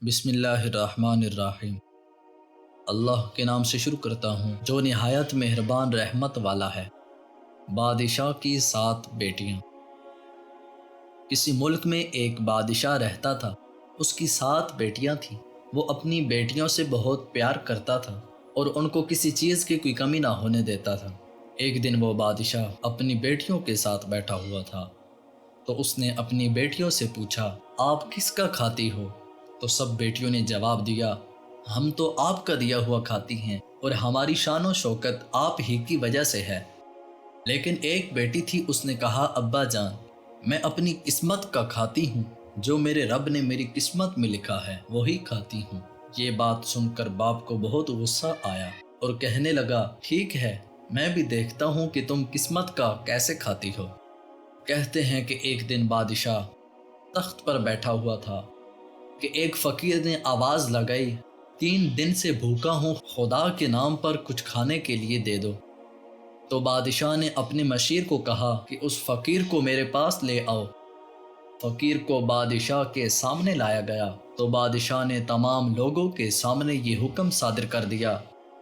بسم اللہ الرحمن الرحیم۔ اللہ کے نام سے شروع کرتا ہوں جو نہایت مہربان رحمت والا ہے۔ بادشاہ کی 7 بیٹیاں۔ کسی ملک میں ایک بادشاہ رہتا تھا۔ اس کی 7 بیٹیاں تھیں۔ وہ اپنی بیٹیوں سے بہت پیار کرتا تھا اور ان کو کسی چیز کی کوئی کمی نہ ہونے دیتا تھا۔ ایک دن وہ بادشاہ اپنی بیٹیوں کے ساتھ بیٹھا ہوا تھا تو اس نے اپنی بیٹیوں سے پوچھا، آپ کس کا کھاتی ہو؟ تو سب بیٹیوں نے جواب دیا، ہم تو آپ کا دیا ہوا کھاتی ہیں اور ہماری شان و شوکت آپ ہی کی وجہ سے ہے۔ لیکن ایک بیٹی تھی، اس نے کہا، ابا جان، میں اپنی قسمت کا کھاتی ہوں، جو میرے رب نے میری قسمت میں لکھا ہے وہی کھاتی ہوں۔ یہ بات سن کر باپ کو بہت غصہ آیا اور کہنے لگا، ٹھیک ہے، میں بھی دیکھتا ہوں کہ تم قسمت کا کیسے کھاتی ہو۔ کہتے ہیں کہ ایک دن بادشاہ تخت پر بیٹھا ہوا تھا کہ ایک فقیر نے آواز لگائی، 3 دن سے بھوکا ہوں، خدا کے نام پر کچھ کھانے کے لیے دے دو۔ تو بادشاہ نے اپنے مشیر کو کہا کہ اس فقیر کو میرے پاس لے آؤ۔ فقیر کو بادشاہ کے سامنے لایا گیا تو بادشاہ نے تمام لوگوں کے سامنے یہ حکم صادر کر دیا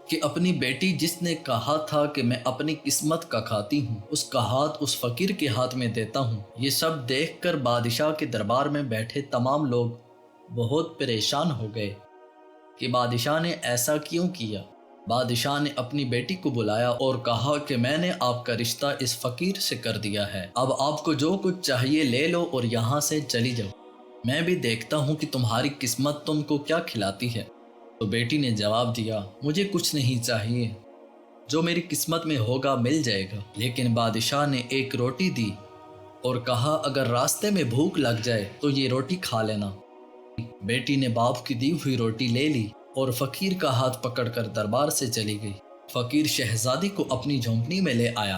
کہ اپنی بیٹی جس نے کہا تھا کہ میں اپنی قسمت کا کھاتی ہوں، اس کا ہاتھ اس فقیر کے ہاتھ میں دیتا ہوں۔ یہ سب دیکھ کر بادشاہ کے دربار میں بیٹھے تمام لوگ بہت پریشان ہو گئے کہ بادشاہ نے ایسا کیوں کیا۔ بادشاہ نے اپنی بیٹی کو بلایا اور کہا کہ میں نے آپ کا رشتہ اس فقیر سے کر دیا ہے، اب آپ کو جو کچھ چاہیے لے لو اور یہاں سے چلی جاؤ، میں بھی دیکھتا ہوں کہ تمہاری قسمت تم کو کیا کھلاتی ہے۔ تو بیٹی نے جواب دیا، مجھے کچھ نہیں چاہیے، جو میری قسمت میں ہوگا مل جائے گا۔ لیکن بادشاہ نے ایک روٹی دی اور کہا، اگر راستے میں بھوک لگ جائے تو یہ روٹی کھا لینا۔ بیٹی نے باپ کی دی ہوئی روٹی لے لی اور فقیر کا ہاتھ پکڑ کر دربار سے چلی گئی۔ فقیر شہزادی کو اپنی جھونپڑی میں لے آیا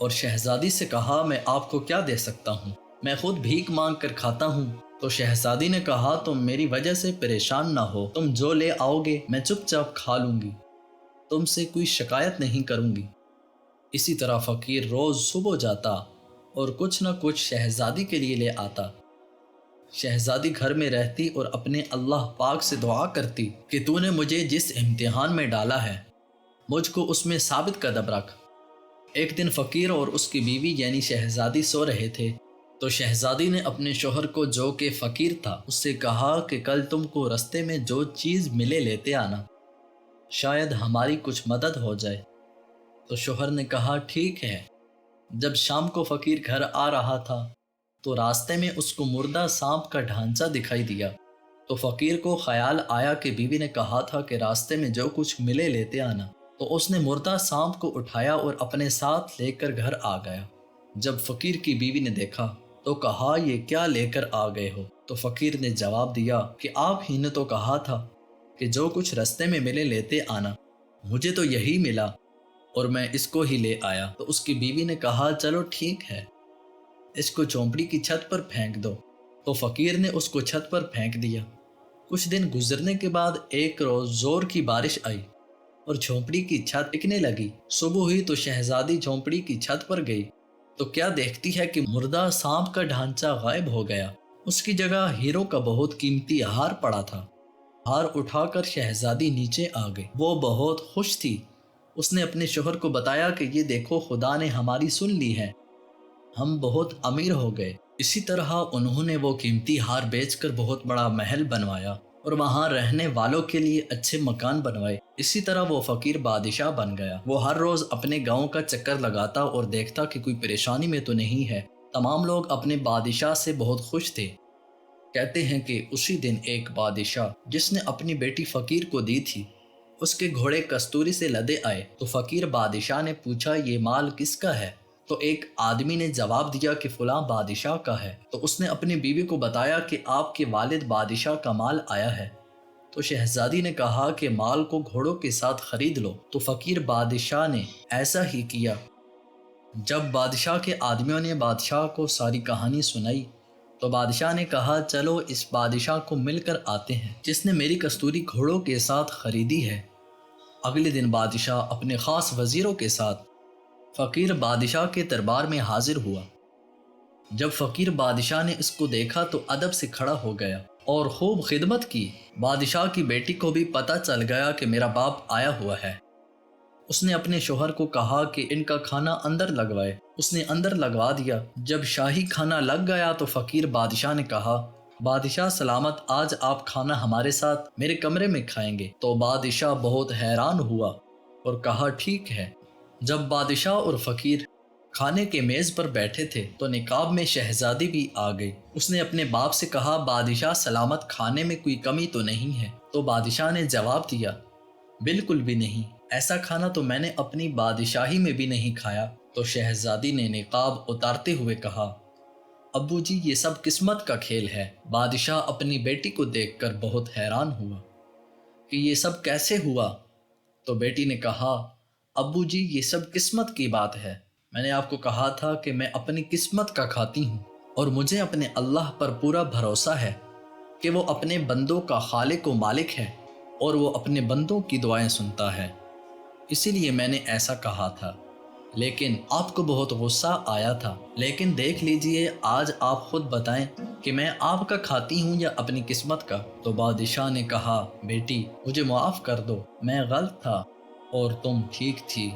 اور شہزادی سے کہا، میں آپ کو کیا دے سکتا ہوں؟ میں خود بھیک مانگ کر کھاتا ہوں۔ تو شہزادی نے کہا، تم میری وجہ سے پریشان نہ ہو، تم جو لے آؤ گے میں چپ چاپ کھا لوں گی، تم سے کوئی شکایت نہیں کروں گی۔ اسی طرح فقیر روز صبح جاتا اور کچھ نہ کچھ شہزادی کے لیے لے آتا۔ شہزادی گھر میں رہتی اور اپنے اللہ پاک سے دعا کرتی کہ تو نے مجھے جس امتحان میں ڈالا ہے مجھ کو اس میں ثابت قدم رکھ۔ ایک دن فقیر اور اس کی بیوی یعنی شہزادی سو رہے تھے تو شہزادی نے اپنے شوہر کو جو کہ فقیر تھا اس سے کہا کہ کل تم کو رستے میں جو چیز ملے لیتے آنا، شاید ہماری کچھ مدد ہو جائے۔ تو شوہر نے کہا، ٹھیک ہے۔ جب شام کو فقیر گھر آ رہا تھا تو راستے میں اس کو مردہ سانپ کا ڈھانچہ دکھائی دیا۔ تو فقیر کو خیال آیا کہ بیوی نے کہا تھا کہ راستے میں جو کچھ ملے لیتے آنا، تو اس نے مردہ سانپ کو اٹھایا اور اپنے ساتھ لے کر گھر آ گیا۔ جب فقیر کی بیوی نے دیکھا تو کہا، یہ کیا لے کر آ گئے ہو؟ تو فقیر نے جواب دیا کہ آپ ہی نے تو کہا تھا کہ جو کچھ راستے میں ملے لیتے آنا، مجھے تو یہی ملا اور میں اس کو ہی لے آیا۔ تو اس کی بیوی نے کہا، چلو ٹھیک ہے، اس کو جھونپڑی کی چھت پر پھینک دو۔ تو فقیر نے اس کو چھت پر پھینک دیا۔ کچھ دن گزرنے کے بعد ایک روز زور کی بارش آئی اور جھونپڑی کی چھت ٹکنے لگی۔ صبح ہوئی تو شہزادی جھونپڑی کی چھت پر گئی تو کیا دیکھتی ہے کہ مردہ سانپ کا ڈھانچہ غائب ہو گیا۔ اس کی جگہ ہیروں کا بہت قیمتی ہار پڑا تھا۔ ہار اٹھا کر شہزادی نیچے آ گئی۔ وہ بہت خوش تھی۔ اس نے اپنے شوہر کو بتایا کہ یہ دیکھو، خدا نے ہماری سن لی ہے، ہم بہت امیر ہو گئے۔ اسی طرح انہوں نے وہ قیمتی ہار بیچ کر بہت بڑا محل بنوایا اور وہاں رہنے والوں کے لیے اچھے مکان بنوائے۔ اسی طرح وہ فقیر بادشاہ بن گیا۔ وہ ہر روز اپنے گاؤں کا چکر لگاتا اور دیکھتا کہ کوئی پریشانی میں تو نہیں ہے۔ تمام لوگ اپنے بادشاہ سے بہت خوش تھے۔ کہتے ہیں کہ اسی دن ایک بادشاہ جس نے اپنی بیٹی فقیر کو دی تھی، اس کے گھوڑے کستوری سے لدے آئے تو فقیر بادشاہ نے پوچھا، یہ مال کس کا ہے؟ تو ایک آدمی نے جواب دیا کہ فلاں بادشاہ کا ہے۔ تو اس نے اپنی بیوی کو بتایا کہ آپ کے والد بادشاہ کا مال آیا ہے۔ تو شہزادی نے کہا کہ مال کو گھوڑوں کے ساتھ خرید لو۔ تو فقیر بادشاہ نے ایسا ہی کیا۔ جب بادشاہ کے آدمیوں نے بادشاہ کو ساری کہانی سنائی تو بادشاہ نے کہا، چلو اس بادشاہ کو مل کر آتے ہیں جس نے میری کستوری گھوڑوں کے ساتھ خریدی ہے۔ اگلے دن بادشاہ اپنے خاص وزیروں کے ساتھ فقیر بادشاہ کے دربار میں حاضر ہوا۔ جب فقیر بادشاہ نے اس کو دیکھا تو ادب سے کھڑا ہو گیا اور خوب خدمت کی۔ بادشاہ کی بیٹی کو بھی پتہ چل گیا کہ میرا باپ آیا ہوا ہے۔ اس نے اپنے شوہر کو کہا کہ ان کا کھانا اندر لگوائے۔ اس نے اندر لگوا دیا۔ جب شاہی کھانا لگ گیا تو فقیر بادشاہ نے کہا، بادشاہ سلامت، آج آپ کھانا ہمارے ساتھ میرے کمرے میں کھائیں گے۔ تو بادشاہ بہت حیران ہوا اور کہا ٹھیک ہے۔ جب بادشاہ اور فقیر کھانے کے میز پر بیٹھے تھے تو نقاب میں شہزادی بھی آ گئی۔ اس نے اپنے باپ سے کہا، بادشاہ سلامت، کھانے میں کوئی کمی تو نہیں ہے؟ تو بادشاہ نے جواب دیا، بالکل بھی نہیں، ایسا کھانا تو میں نے اپنی بادشاہی میں بھی نہیں کھایا۔ تو شہزادی نے نقاب اتارتے ہوئے کہا، ابو جی، یہ سب قسمت کا کھیل ہے۔ بادشاہ اپنی بیٹی کو دیکھ کر بہت حیران ہوا کہ یہ سب کیسے ہوا؟ تو بیٹی نے کہا، ابو جی، یہ سب قسمت کی بات ہے۔ میں نے آپ کو کہا تھا کہ میں اپنی قسمت کا کھاتی ہوں، اور مجھے اپنے اللہ پر پورا بھروسہ ہے کہ وہ اپنے بندوں کا خالق و مالک ہے اور وہ اپنے بندوں کی دعائیں سنتا ہے، اسی لیے میں نے ایسا کہا تھا۔ لیکن آپ کو بہت غصہ آیا تھا۔ لیکن دیکھ لیجئے، آج آپ خود بتائیں کہ میں آپ کا کھاتی ہوں یا اپنی قسمت کا؟ تو بادشاہ نے کہا، بیٹی، مجھے معاف کر دو، میں غلط تھا اور تم ٹھیک تھی۔